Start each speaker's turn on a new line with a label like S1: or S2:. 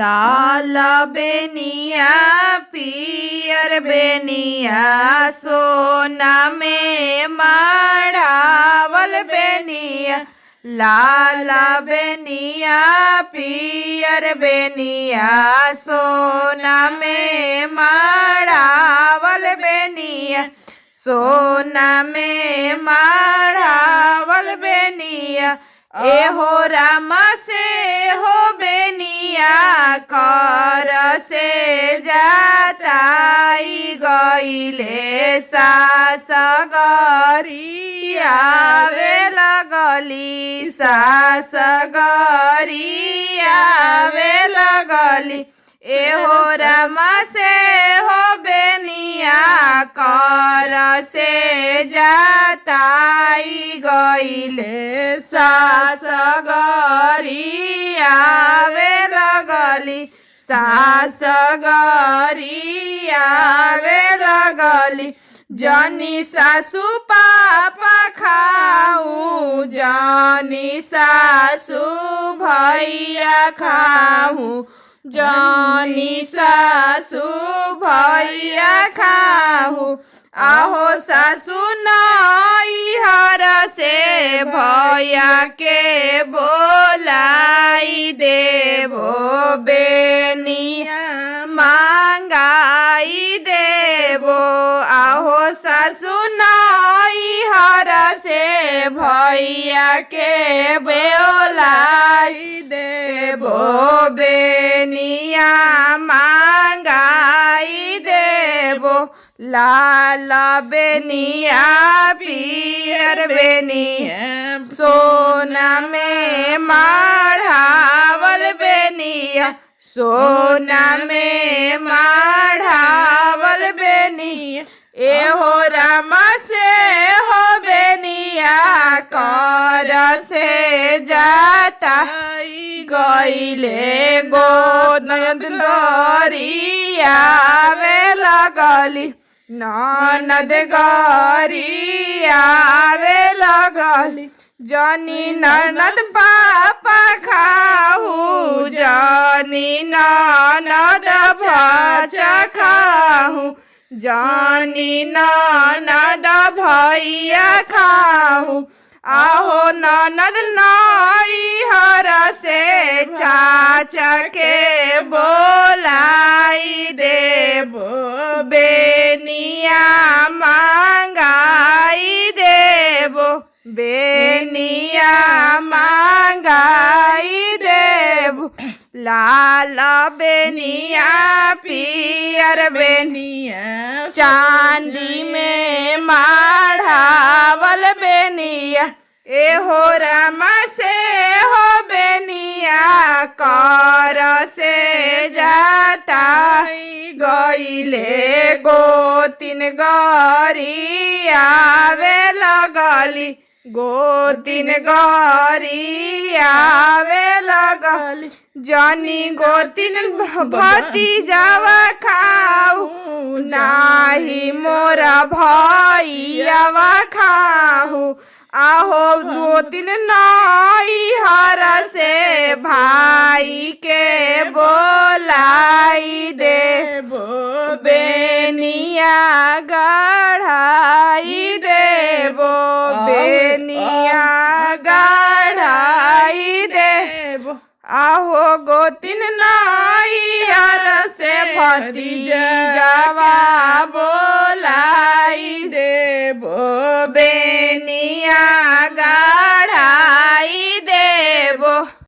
S1: लाल बेनिया पियर बेनिया सोना में मढ़ावल बेनिया। लाल बेनिया पियर बेनिया सोना में मढ़ावल बेनिया। सोना में मढ़ावल बेनिया। एहो राम से हो बेनिया कर से जाताई गईले सास गरिया वे लगली सास गरिया वे लगली। एहो राम से हो बेनिया कर से जाताई गईले सास गरिया वे लगली सास गरिया वे लगली। जनी सासु पापा खाऊ जनी सासु भैया खाऊ जनी सासु भैया खाऊ। आहो सासु नैहर से भैया के बोलाई देबो बेनिया मांगाई देबो। आहो सासु नैहर से भैया के बोलाई देबो बेनिया मांगाई देबो। लाल बेनिया पियर बेनिया सोना में मढ़ावल बेनिया। सोना में मढ़ावल बेनिया। एहो राम से हो बेनिया कर से जाता गईले गोद गरिया वे लगली ननद गरिया वे लगली। जनी ननद पापा खाऊ जनी ननद भाचा खाऊ जनी ननद भैया खाऊ। आहो ननद नैहर से चाचा के बोलाई देबो बेनिया मांगाई देबो बेनिया मांगाई देबो। लाल बेनिया पियर बेनिया चांदी में मढ़ावल बेनिया। एहो राम से हो बेनिया कर से जाता गईले गोतिन गरिया वे लगली गोतिन गरिया वे लगली। जनी गोतिन भतीजावा खाऊ नाही मोर भैयावा खाऊ। आहो गोतिन नैहर से भाई के बोलाई देबो बेनिया गढ़ाई देबो बेनिया गढ़ाई देबो। आहो गोतिन नैहर से भतीजावा बोलाई देबो बेनिया गा